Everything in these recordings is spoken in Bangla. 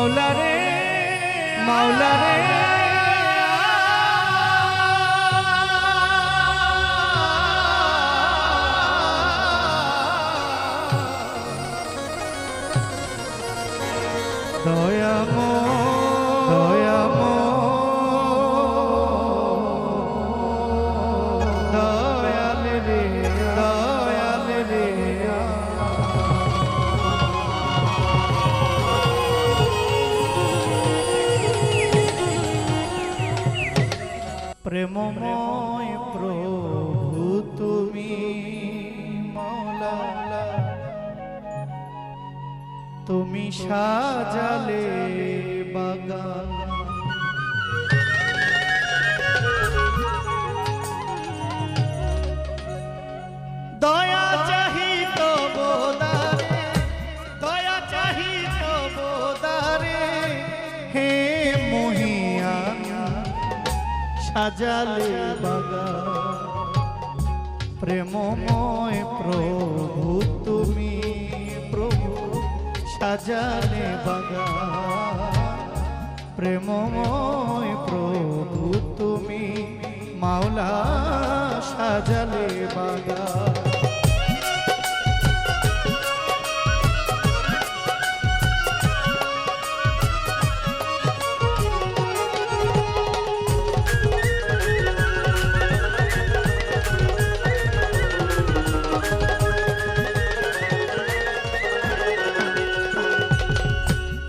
মাওলা রে মাওলা রে দয়াময় দয়াল রে দয়াল রে প্রেমময় প্রভু তুমি মাওলা তুমি সাজালে বাগান দয়া চাহিত বোদারে দয়া চাহিত বোদারে হে মহিয়ান সাজালে বাগান প্রেমময় প্রভু তুমি প্রভু সাজালে বাগান প্রেমময় প্রভু তুমি মাওলা সাজালে বাগান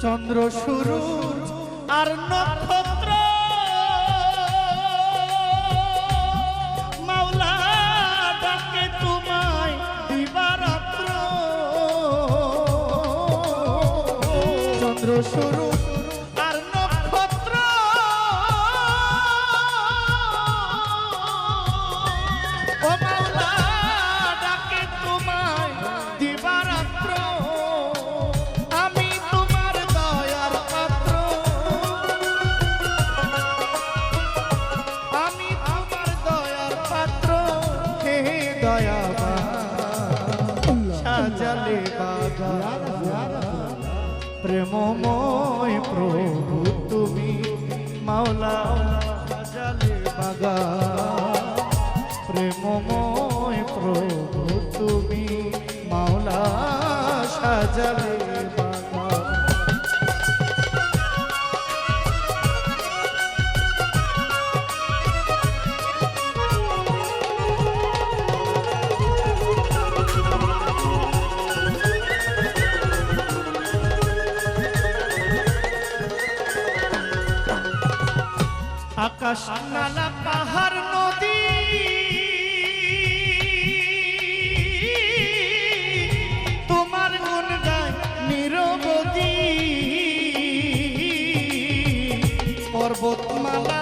চন্দ্র সূরজ আর নক্ষত্র মাওলা ডাকে তোমায় দিবারাত্র চন্দ্র সূরজ আর নক্ষত্র ও মাওলা ডাকে তোমায় দিবারাত্র সাজালে বাগান প্রেমময় প্রভু তুমি মাওলা সাজালে বাগান প্রেমময় প্রভু তুমি মাওলা সাজালে বাগান আকাশ নালা পাহাড় নদী তোমার গুণ গায় নিরবধি পর্বতমালা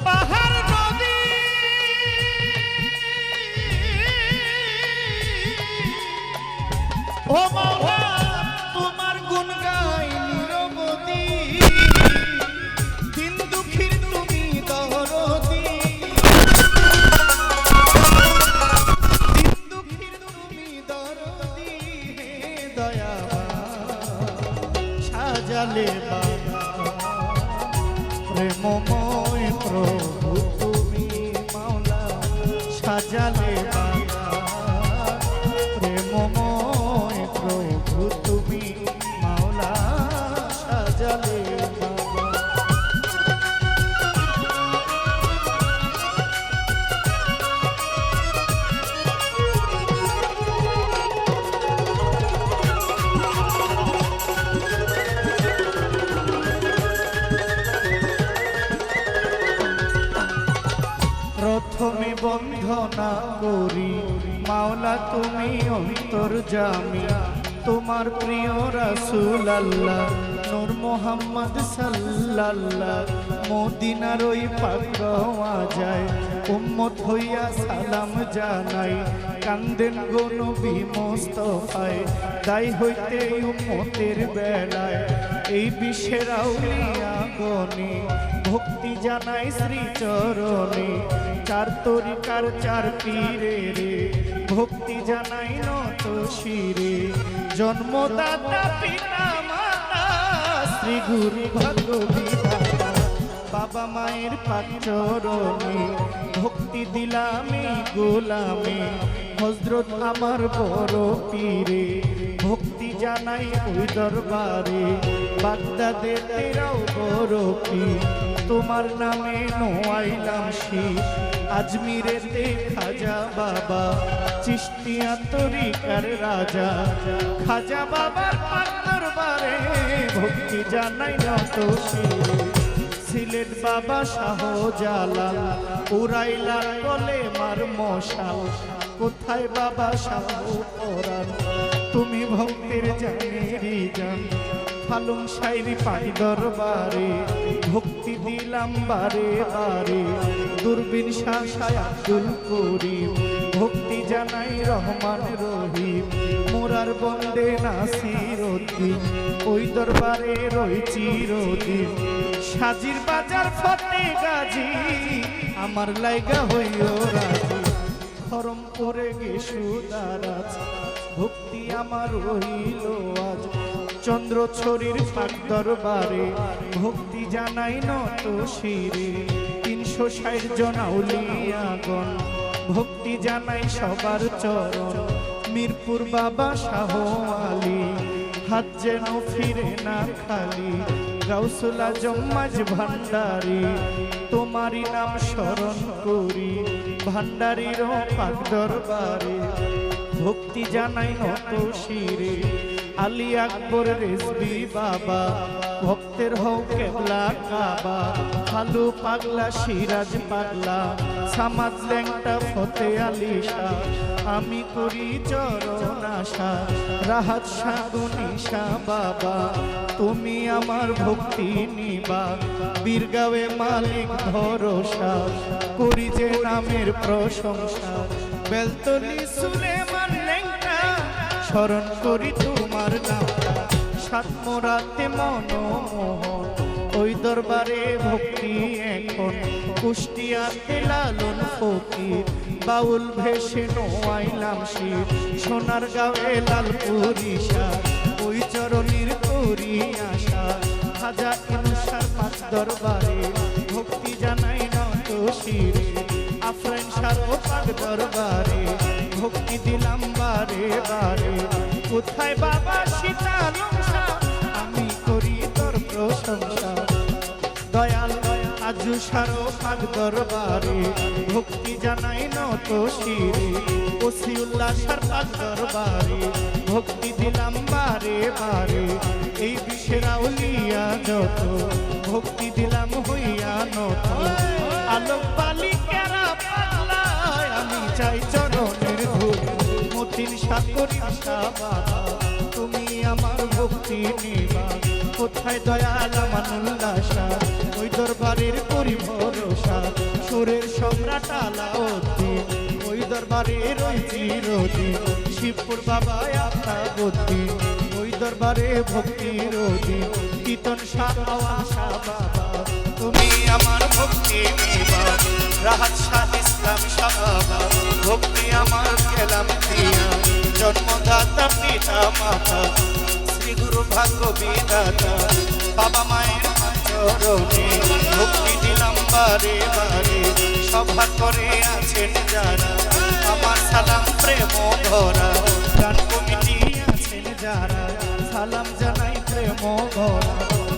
পাহাড় নদী ও মাওলা তোমার গুণ গায় নিরবধি দিন দুঃখীর তুমি দরদি দিন দুঃখীর তুমি দরদি হে দয়াবান সাজালে বাগান প্রেমময় প্রভু তুমি মাওলা সাজালে বাগান প্রেমময় প্রভু তুমি মাওলা সাজালে বাগান প্রথমে বন্ধনা করি মাওলা তুমি অন্তর্যামী তোমার প্রিয় রাসূল আল্লাহ নূর মুহাম্মদ সাল্লাল্লাহ মদিনার ওই পাক গাওয়া যায় উম্মত হইয়া সালাম জানাই কান্দেন গো নবী মুস্তাফায় দায় হইতে উম্মতের বেলায় এই বিশ্বের আউলিয়া গণে ভক্তি জানাই শ্রী চরণে চার তরিকার চার পীরে রে ভক্তি জানাই নত শিরে জন্মদাতা পিতা মাতা শ্রী গুরু ভগবিদাতা বাবা মায়ের পাক চরণে ভক্তি দিলাম এই গোলামে হযরত আমার বড় পীরে ভক্তি জানাই ওই দরবারে বাগদাদে তেরাও বড় পীর তোমার নামে নোয়াইলাম শীষ আজমিরেতে খাজা বাবা চিশতিয়া তরিকার রাজা খাজা বাবার পাক দরবারে ভক্তি জানাই নত শিরে সিলেট বাবা শাহজালাল উড়াইলা কলে মার মশাল কোথায় বাবা শাহ পরাণ তুমি ভক্তের জানেরি জান ফালুং শাইরি পাই দরবারে ভক্তি দিলাম বারে বারে দূরবীন শাহ আব্দুল করিম ভক্তি জানাই রহমান রহিম মোরার বন্দে নাসির উদ্দিন ওই দরবারে রই চিরদিন সাজির বাজার ফতে গাজী আমার লাইগা হইও রাজি খরম করে গেছু দারাজ ভক্তি আমার রইল আজ চন্দ্র ছড়ির পাক দরবারে ভক্তি জানাই নত শিরে ৩৬০ জন আউলিয়াগণ ভক্তি জানাই সবার চরণ মিরপুর বাবা শাহ আলী হাত যেন ফিরে না খালি গাউসুল আজম মাঝ ভান্ডারী তোমারই নাম স্মরণ করি ভান্ডারীর পাক দরবারে ভক্তি জানাই নত শিরে আলী আকবর রেজবি বাবা ভক্তের হও কেবলা কাবা হালু পাগলা সিরাজ পাগলা সামাজ ল্যাংটা ফতে আলী শাহ আমি করি চরণ আশা রাহাত সাগুনিশা বাবা তুমি আমার ভক্তি নিবা বীরগাঁওয়ে মালিক ভরসা করি যে নামের প্রশংসা বেলতলি সুলেমান ল্যাংটা স্মরণ করি তোমার নাম সাতমোরাতে মনমোহন ওই দরবারে ভক্তি এখন কুষ্টিয়াতে লালন ফকির বাউল ভেসে নোয়াইলাম শিব সোনার গাঁয়ে লালপুরি শাহ ওই চরণীর করি আশা খাজা ইনুসার পাক দরবারে ভক্তি জানাই নত শিরে আফরাইন শাহ পাক দরবারে ভক্তি দিলাম বারে বারে কোথায় বাবা সীতালম শাহ আমি করি তোর প্রশংসা দয়াল আজু সারো পাক দরবারে ভক্তি জানাই নত শিরে ওসিউল্লাহ শাহ পাক দরবারে ভক্তি দিলাম বারে বারে এই বিশ্বের আউলিয়া যত ভক্তি দিলাম হইয়া নত আলোক বালিকেরা পাগলায় আমি চাই চরণের ধূল মতিন সাকরি আশা বাবা তুমি আমার ভক্তি নিবা কোথায় দয়াল আমানুল্লাহ শাহ ওই দরবারের করি ভরসা সুরের সম্রাট আলাউদ্দিন ওই দরবারে রই চিরদিন শিবপুর বাবা আফতাবুদ্দিন ওই দরবারে ভক্তি রোদিন কীর্তন শাহ আশা বাবা তুমি আমার ভক্তি নিবা রাহাত শাহ ইসলাম শাহ বাবা ভক্তি আমার গেলাম দিয়া জন্মদাতা পিতা মাতা শ্রী গুরু ভগবিদাতা বাবা মায়ের চরণে ভক্তি দিলাম বারে বারে সভা করে আছেন যারা আমার সালাম প্রেম ভরা গান কমিটি আছেন যারা সালাম জানাই প্রেম ভরা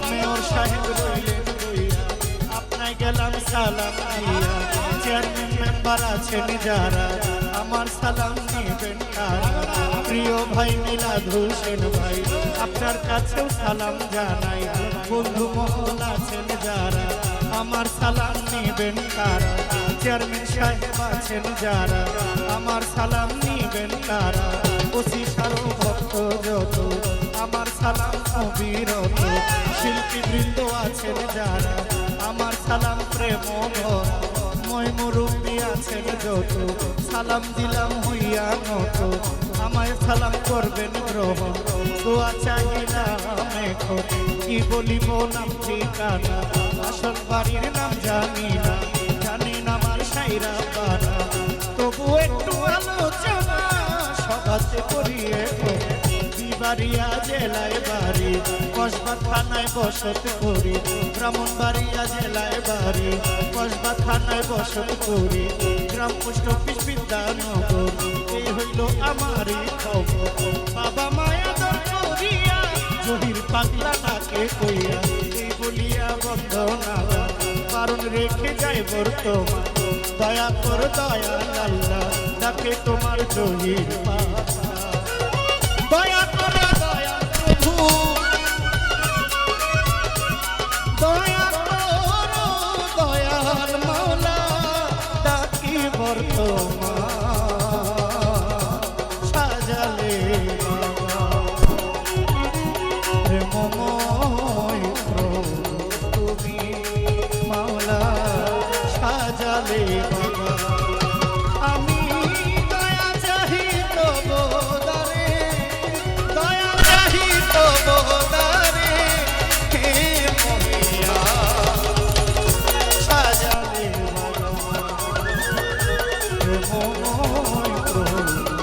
মেয়র সাহেব রইলেন বইয়া আপনায় গেলাম সালাম দিয়া চেয়ারম্যান মেম্বার আছেন যারা আমার সালাম নেবেন কারা প্রিয় ভাই মিলাদ হোসেন ভাই আপনার কাছেও সালাম জানাই বন্ধু মহল আছেন যারা আমার সালাম নেবেন কারা চেয়ারম্যান সাহেব আছেন যারা আমার সালাম নেবেন কারা ওসি সারো ভক্ত যত আমার সালাম অবিরত শিল্পী বৃন্দ আছেন যারা আমার সালাম প্রেম ভরা মই মুরব্বী আছেন যত সালাম দিলাম হইয়া নত আমায় সালাম করবেন গ্রহণ দোয়া চাহিলাম এখন কি বলিব নাম ঠিকানা আসল বাড়ির নাম জানি না জানি না আমার সাইরা পানা তবু একটু আলোচনা সবাতে করি এখন ব্রাহ্মণবাড়িয়া জেলায় বাড়ি, কসবা থানায় বসত করি। ব্রাহ্মণবাড়িয়া জেলায় বাড়ি, কসবা থানায় বসত করি। গ্রাম পোস্ট অফিস বিদ্যানগর, এই হইল আমারই খবর। বাবা মায়া দর করিয়া জহির পাগলা তাকে কইয়া, এই বলিয়া বন্দনা কারণ রেখে যায় বর্তমান। দয়া কর দয়াল আল্লাহ, ডাকে তোমার জহির পাগলা। দয়া কর দয়াল প্রভু, দয়া কর দয়াল মাওলা, ডাকি বর্তমান সাজালে বাবা। প্রেমময় প্রভু তুমি মাওলা সাজালে বাবা। আমি দয়া চাহি তব দারে, দয়া চাহি তব দারে, হে মহিয়া সাজালে বাবা। প্রেমময় প্রভু